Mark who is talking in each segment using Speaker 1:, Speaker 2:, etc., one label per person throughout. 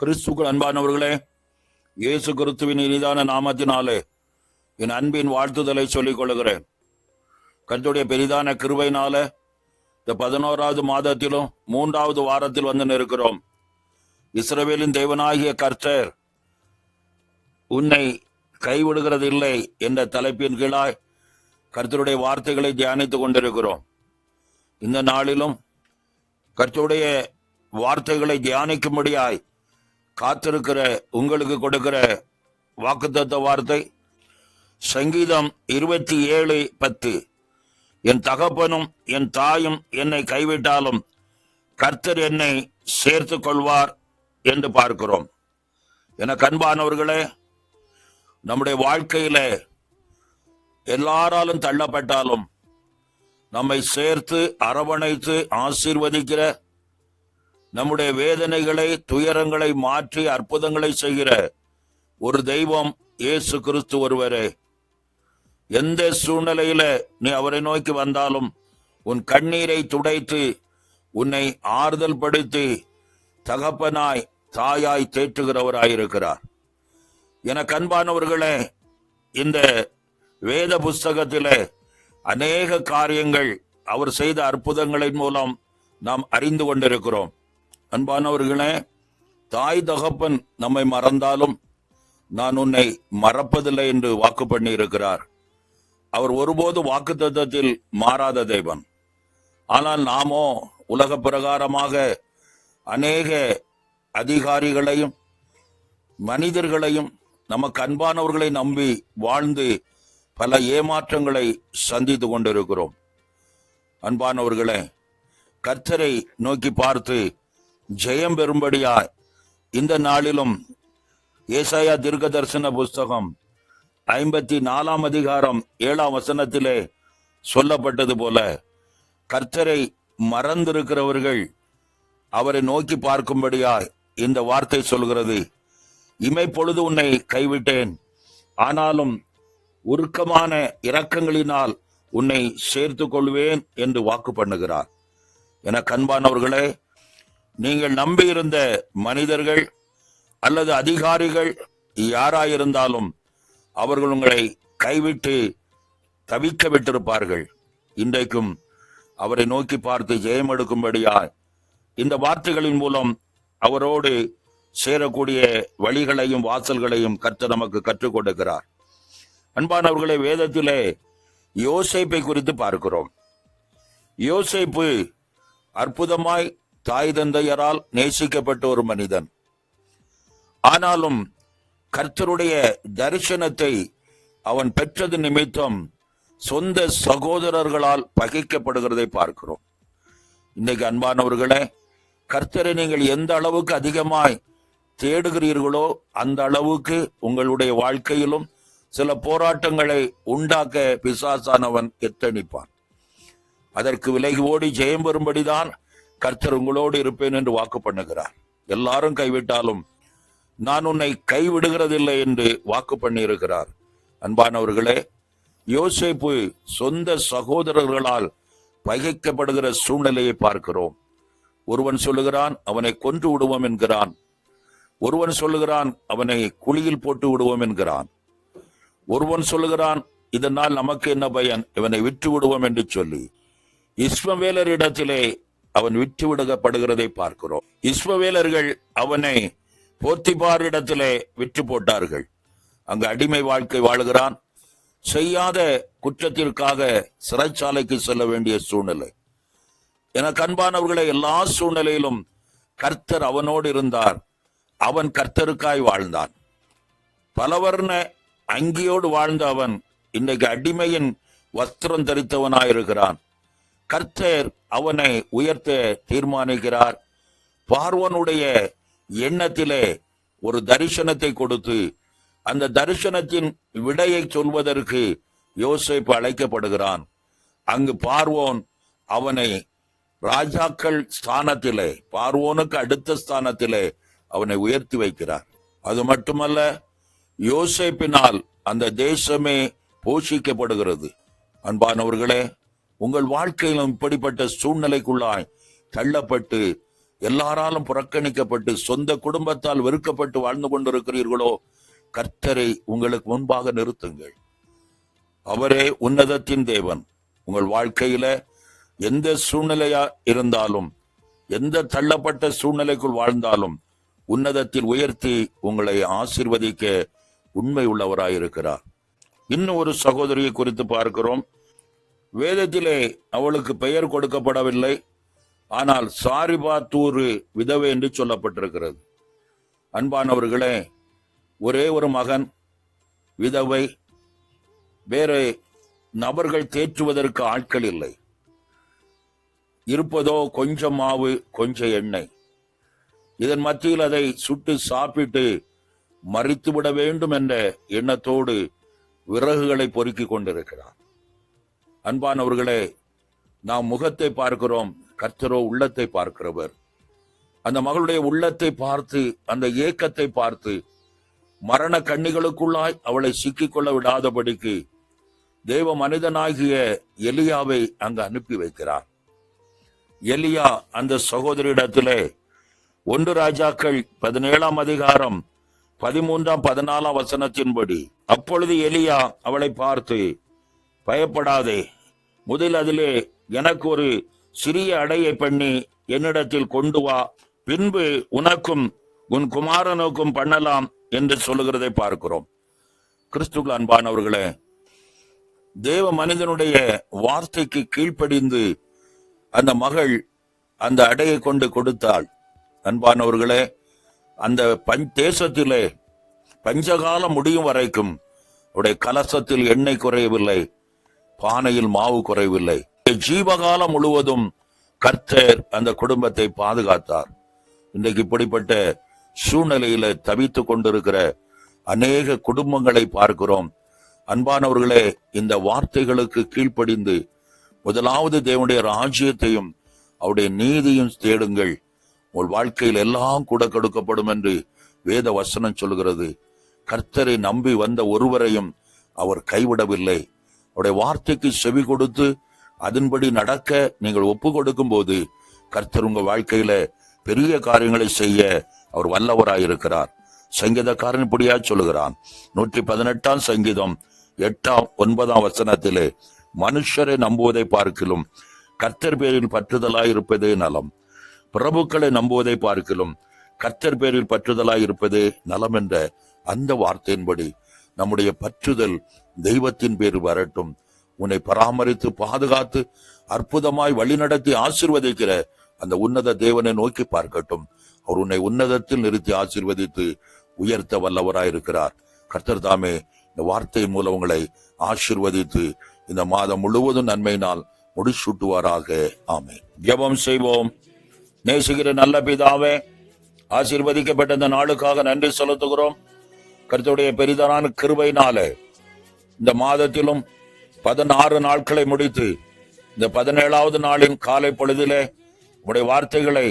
Speaker 1: கிறிஸ்துக்கள் அன்பானவர்களே, இயேசு கிறிஸ்துவின் இனிதான நாமத்தினாலே என் அன்பின் வாழ்த்துதலை சொல்லிக் கொள்கிறேன். கர்த்தருடைய பெரிதான கிருபையினால இந்த 11வது மாதத்திலும் 3வது வாரத்தில் வந்து நிற்கிறோம். இஸ்ரவேலின் தேவனாகிய கர்த்தர் உன்னை கைவிடுகிறதில்லை என்ற தலைப்பின் கீழாய் கர்த்தருடைய வார்த்தைகளை தியானித்துக் கொண்டிருக்கிறோம். இந்த நாளிலும் கர்த்தருடைய வார்த்தைகளை தியானிக்கும்படியாய் காத்திருக்கிற உங்களுக்கு கொடுக்கிற வாக்குத்தத்த வார்த்தை சங்கீதம் 27:10. என் தகப்பனும் என் தாயும் என்னை கைவிட்டாலும் கர்த்தர் என்னை சேர்த்து கொள்வார் என்று பார்க்கிறோம். என அன்பானவர்களே, நம்முடைய வாழ்க்கையில எல்லாராலும் தள்ளப்பட்டாலும் நம்மை சேர்த்து அரவணைத்து ஆசீர்வதிக்கிற, நம்முடைய வேதனைகளை துயரங்களை மாற்றி அற்புதங்களை செய்கிற ஒரு தெய்வம் இயேசு கிறிஸ்து ஒருவரே. எந்த சூழ்நிலையில நீ அவரை நோக்கி வந்தாலும் உன் கண்ணீரை துடைத்து உன்னை ஆறுதல் படுத்தி தகப்பனாய் தாயாய் தேற்றுகிறவராயிருக்கிறார். என அன்பானவர்களே, இந்த வேத புஸ்தகத்திலே அநேக காரியங்கள் அவர் செய்த அற்புதங்களின் மூலம் நாம் அறிந்து கொண்டிருக்கிறோம். அன்பானவர்களே, தாய் தகப்பன் நம்மை மறந்தாலும் நான் உன்னை மறப்பதில்லை என்று வாக்கு பண்ணி இருக்கிறார். அவர் ஒருபோது வாக்குத்தத்தத்தில் மாறாத தேவன். ஆனால் நாமோ உலக பிரகாரமாக அநேக அதிகாரிகளையும் மனிதர்களையும் நமக்கு அன்பானவர்களை நம்பி வாழ்ந்து பல ஏமாற்றங்களை சந்தித்து கொண்டிருக்கிறோம். அன்பானவர்களே, கர்த்தரை நோக்கி பார்த்து ஜெயம் பெறும்படியாய் இந்த நாளிலும் ஏசாயா தீர்க்க தரிசன புஸ்தகம் 54 அதிகாரம் 7ஆம் வசனத்திலே சொல்லப்பட்டது போல, கர்த்தரை மறந்திருக்கிறவர்கள் அவரை நோக்கி பார்க்கும்படியாய் இந்த வார்த்தை சொல்கிறது. இமைப்பொழுது உன்னை கைவிட்டேன், ஆனாலும் உருக்கமான இரக்கங்களினால் உன்னை சேர்த்து கொள்வேன் என்று வாக்கு பண்ணுகிறார். என அன்பானவர்களே, நீங்கள் நம்பியிருந்த மனிதர்கள் அல்லது அதிகாரிகள் யாராயிருந்தாலும் அவர்கள் உங்களை கைவிட்டு தவிக்க விட்டிருப்பார்கள். இன்றைக்கும் அவரை நோக்கி பார்த்து ஜெயம் எடுக்கும்படியாய் இந்த வார்த்தைகளின் மூலம் அவரோடு சேரக்கூடிய வழிகளையும் வாசல்களையும் கர்த்தர் நமக்கு கற்றுக் கொடுக்கிறார். அன்பானவர்களே, வேதத்திலே யோசேப்பை குறித்து பார்க்கிறோம். யோசேப்பு அற்புதமாய் தாய் தந்தையரால் நேசிக்கப்பட்ட ஒரு மனிதன். ஆனாலும் கர்த்தருடைய தரிசனத்தை அவன் பெற்றது நிமித்தம் சொந்த சகோதரர்களால் பகைக்கப்படுகிறதை பார்க்கிறோம். இன்னைக்கு அன்பானவர்களே, கர்த்தரை நீங்கள் எந்த அளவுக்கு அதிகமாய் தேடுகிறீர்களோ அந்த அளவுக்கு உங்களுடைய வாழ்க்கையிலும் சில போராட்டங்களை உண்டாக்க பிசாசானவன் எத்தனிப்பான். அதற்கு விலகி ஓடி ஜெயம் பெறும்படிதான் கர்த்தர் உங்களோடு இருப்பேன் என்று வாக்கு பண்ணுகிறார். எல்லாரும் கைவிட்டாலும் நான் உன்னை கைவிடுகிறதில்லை என்று வாக்கு பண்ணி இருக்கிறார். அன்பானவர்களே, யோசேப்பு சொந்த சகோதரர்களால் பகைக்கப்படுகிற சூழ்நிலையை பார்க்கிறோம். ஒருவன் சொல்லுகிறான் அவனை கொன்று விடுவோம் என்கிறான். ஒருவன் சொல்லுகிறான் அவனை குழியில் போட்டு விடுவோம் என்கிறான். ஒருவன் சொல்லுகிறான் இதனால் நமக்கு என்ன பயன், இவனை விட்டு விடுவோம் என்று சொல்லி இஸ்மவேலரிடத்திலே அவன் விட்டு விடப்படுகிறதை பார்க்கிறோம். இஸ்மவேலர்கள் அவனை போத்திபாரிடத்திலே விற்று போட்டார்கள். அங்கு அடிமை வாழ்க்கை வாழுகிறான். செய்யாத குற்றத்திற்காக சிறைச்சாலைக்கு செல்ல வேண்டிய சூழ்நிலை. எனக்கு அன்பானவர்களை, எல்லா சூழ்நிலையிலும் கர்த்தர் அவனோடு இருந்தார். அவன் கர்த்தருக்காய் வாழ்ந்தான். பலவர்ண அங்கியோடு வாழ்ந்த அவன் இன்றைக்கு அடிமையின் வஸ்திரம் தரித்தவனாயிருக்கிறான். கர்த்தர் அவனை உயர்த்த தீர்மானிக்கிறார். பார்வோனுடைய எண்ணத்திலே ஒரு தரிசனத்தை கொடுத்து அந்த தரிசனத்தின் விடையை சொல்வதற்கு யோசேப்பு அழைக்கப்படுகிறான். அங்கு பார்வோன் அவனை ராஜாக்கள் ஸ்தானத்திலே, பார்வோனுக்கு அடுத்த ஸ்தானத்திலே அவனை உயர்த்தி வைக்கிறார். அது மட்டுமல்ல, யோசேப்பினால் அந்த தேசமே போஷிக்கப்படுகிறது. அன்பானவர்களே, உங்கள் வாழ்க்கையிலும் இப்படிப்பட்ட சூழ்நிலைக்குள்ளாய் தள்ளப்பட்டு எல்லாராலும் புறக்கணிக்கப்பட்டு சொந்த குடும்பத்தால் வெறுக்கப்பட்டு வாழ்ந்து கொண்டிருக்கிறீர்களோ, கர்த்தரை உங்களுக்கு முன்பாக நிறுத்துங்கள். அவரே உன்னதத்தின் தேவன். உங்கள் வாழ்க்கையில எந்த சூழ்நிலையா இருந்தாலும், எந்த தள்ளப்பட்ட சூழ்நிலைக்குள் வாழ்ந்தாலும் உன்னதத்தில் உயர்த்தி உங்களை ஆசீர்வதிக்க உண்மை உள்ளவராயிருக்கிறார். இன்னும் ஒரு சகோதரியை குறித்து பார்க்கிறோம். வேதத்திலே அவளுக்கு பெயர் கொடுக்கப்படவில்லை, ஆனால் சாரிபாத்தூர் விதவை என்று சொல்லப்பட்டிருக்கிறது. அன்பானவர்களே, ஒரே ஒரு மகன், விதவை, வேறு நபர்கள் தேற்றுவதற்கு ஆட்கள் இல்லை. இருப்பதோ கொஞ்சம் மாவு, கொஞ்சம் எண்ணெய். இதன் மத்தியில் அதை சுட்டு சாப்பிட்டு மறித்துவிட வேண்டும் என்ற எண்ணத்தோடு விறகுகளை பொறுக்கி கொண்டிருக்கிறார். அன்பானவர்களே, நாம் முகத்தை பார்க்கிறோம், கர்த்தரோ உள்ளத்தை பார்க்கிறவர். அந்த மகளுடைய உள்ளத்தை பார்த்து, அந்த ஏக்கத்தை பார்த்து, மரண கண்ணிகளுக்குள்ளாய் அவளை சிக்கிக்கொள்ள விடாதபடிக்கு தேவ மனிதனாகிய எலியாவை அங்கு அனுப்பி வைக்கிறார். எலியா அந்த சகோதரியிடத்திலே 1 ராஜாக்கள் 17ஆம் அதிகாரம் 13ஆம் 14ஆம் வசனத்தின்படி, அப்பொழுது எலியா அவளை பார்த்து, பயப்படாதே, முதல் அதிலே எனக்கு ஒரு சிறிய அடையை பண்ணி என்னிடத்தில் கொண்டு வா, பின்பு உனக்கும் உன் குமாரனுக்கும் பண்ணலாம் என்று சொல்லுகிறதை பார்க்கிறோம். கிறிஸ்துவுக்குள் அன்பானவர்களே, தேவ மனிதனுடைய வார்த்தைக்கு கீழ்ப்படிந்து அந்த மகள் அந்த அடையை கொண்டு கொடுத்தாள். அன்பானவர்களே, அந்த தேசத்திலே பஞ்சகாலம் முடியும் வரைக்கும் அவருடைய கலசத்தில் எண்ணெய் குறையவில்லை, பானையில் மாவு குறையவில்லை. ஜீவகாலம் முழுவதும் கர்த்தர் அந்த குடும்பத்தை பாதுகாத்தார். இன்றைக்கு இப்படிப்பட்ட சூழ்நிலையில தவித்து கொண்டிருக்கிற அநேக குடும்பங்களை பார்க்கிறோம். அன்பானவர்களே, இந்த வார்த்தைகளுக்கு கீழ்ப்படிந்து முதலாவது தேவனுடைய ராஜ்யத்தையும் அவருடைய நீதியும் தேடுங்கள், உங்கள் வாழ்க்கையில் எல்லாம் கூட கொடுக்கப்படும் என்று வேத வசனம் சொல்கிறது. கர்த்தரை நம்பி வந்த ஒருவரையும் அவர் கைவிடவில்லை. அவருடைய வார்த்தைக்கு செவி கொடுத்து அதன்படி நடக்க நீங்கள் ஒப்பு கொடுக்கும் போது கர்த்தர் உங்க வாழ்க்கையில பெரிய காரியங்களை செய்ய அவர் வல்லவராயிருக்கிறார். சங்கீதக்காரன் இப்படியா சொல்லுகிறான், 118ஆம் சங்கீதம் 8ஆம் 9ஆம் வசனத்திலே, மனுஷரை நம்புவதை பார்க்கிலும் கர்த்தர் பேரில் பற்றுதலாய் இருப்பதே நலம், பிரபுக்களை நம்புவதை பார்க்கிலும் கர்த்தர் பேரில் பற்றுதலாய் இருப்பதே நலம் என்ற அந்த வார்த்தையின்படி நம்முடைய பற்றுதல் தெய்வத்தின் பேர் வரட்டும். உன்னை பராமரித்து பாதுகாத்து அற்புதமாய் வழிநடத்தி ஆசீர்வதிக்கிற அந்த உன்னத தேவனை நோக்கி பார்க்கட்டும். அவர் உன்னை உன்னதத்தில் நிறுத்தி ஆசீர்வதித்து உயர்த்த வல்லவராயிருக்கிறார். கர்த்தர் தாமே இந்த வார்த்தை மூலம் உங்களை ஆசீர்வதித்து இந்த மாதம் முழுவதும் நன்மையினால் முடிசூட்டுவாராக. ஆமென். ஜெபம் செய்வோம். நேசிக்கிற நல்ல பிதாவே, ஆசீர்வதிக்கப்பட்ட இந்த நாளுக்காக நன்றி செலுத்துகிறோம். கர்த்தருடைய பெரிதான கிருபையினாலே இந்த மாதத்திலும் 16 நாட்களை முடித்து இந்த 17ஆவது நாளின் காலை பொழுதிலே உடைய வார்த்தைகளை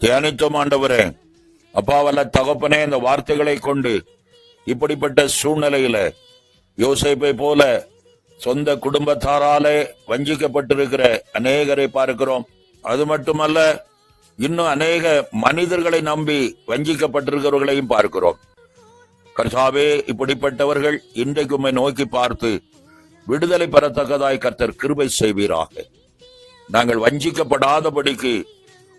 Speaker 1: தியானித்தோம். ஆண்டவரே, அப்பாவல்ல தகப்பனே, இந்த வார்த்தைகளை கொண்டு இப்படிப்பட்ட சூழ்நிலையில யோசேப்பை போல சொந்த குடும்பத்தாராலே வஞ்சிக்கப்பட்டிருக்கிற அநேகரை பார்க்கிறோம். அது மட்டுமல்ல, இன்னும் அநேக மனிதர்களை நம்பி வஞ்சிக்கப்பட்டிருக்கிறவர்களையும் பார்க்கிறோம். கர்த்தாவே, இப்படிப்பட்டவர்கள் இன்றைக்கு உம்மை நோக்கி பார்த்து விடுதலை பெறத்தக்கதாய் கர்த்தர் கிருபை செய்வீராக. நாங்கள் வஞ்சிக்கப்படாதபடிக்கு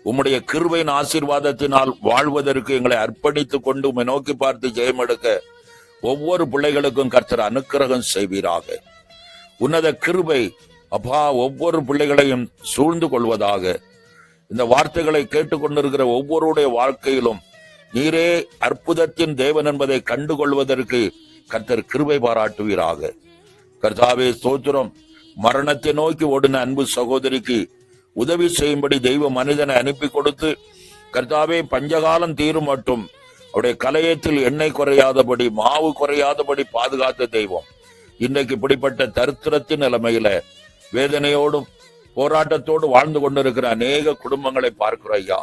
Speaker 1: உம்முடைய கிருபையின் ஆசீர்வாதத்தினால் வாழ்வதற்கு எங்களை அர்ப்பணித்துக் கொண்டு உம்மை நோக்கி பார்த்து ஜெயம் எடுக்க ஒவ்வொரு பிள்ளைகளுக்கும் கர்த்தர் அனுக்கிரகம் செய்வீராக. உன்னத கிருபை அப்பா ஒவ்வொரு பிள்ளைகளையும் சூழ்ந்து கொள்வதாக. இந்த வார்த்தைகளை கேட்டுக்கொண்டிருக்கிற ஒவ்வொருடைய வாழ்க்கையிலும் நீரே அற்புதத்தின் தேவன் என்பதை கண்டுகொள்வதற்கு கர்த்தர் கிருபை பாராட்டுவீராக. கர்த்தாவே ஸ்தோத்திரம். மரணத்தை நோக்கி ஓடின அன்பு சகோதரிக்கு உதவி செய்யும்படி தெய்வ மனிதனை அனுப்பி கொடுத்து கர்த்தாவே பஞ்சகாலம் தீரும் மட்டும் அவருடைய கலையத்தில் எண்ணெய் குறையாதபடி மாவு குறையாதபடி பாதுகாத்த தெய்வம் இன்றைக்கு இப்படிப்பட்ட தரித்திரத்தின் நிலைமையில வேதனையோடும் போராட்டத்தோடு வாழ்ந்து கொண்டிருக்கிற அநேக குடும்பங்களை பார்க்கிறோம் ஐயா.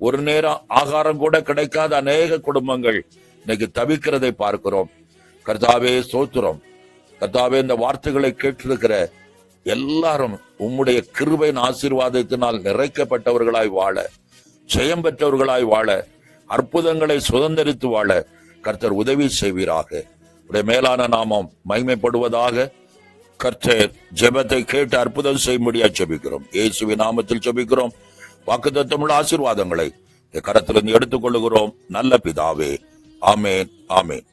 Speaker 1: ஒரு நேரம் ஆகாரம் கூட கிடைக்காத அநேக குடும்பங்கள் இன்னைக்கு தவிக்கிறதை பார்க்கிறோம். கர்த்தாவே ஸ்தோத்திரம். கர்த்தாவே, இந்த வார்த்தைகளை கேட்டிருக்கிற எல்லாரும் உம்முடைய கிருபையின் ஆசீர்வாதத்தினால் நிறைக்கப்பட்டவர்களாய் வாழ ஜெயம் பெற்றவர்களாய் வாழ, அற்புதங்களை சுதந்திரித்து வாழ கர்த்தர் உதவி செய்வீராக. உடைய மேலான நாமம் மகிமைப்படுவதாக. கர்த்தர் ஜெபத்தை கேட்டு அற்புதம் செய்யும்படியா ஜெபிக்கிறோம். இயேசுவின் நாமத்தில் ஜெபிக்கிறோம். வாக்குத்தத்தமுள்ள ஆசீர்வாதங்களை கரத்திலிருந்து எடுத்துக் கொள்ளுகிறோம். நல்ல பிதாவே, ஆமேன், ஆமேன்.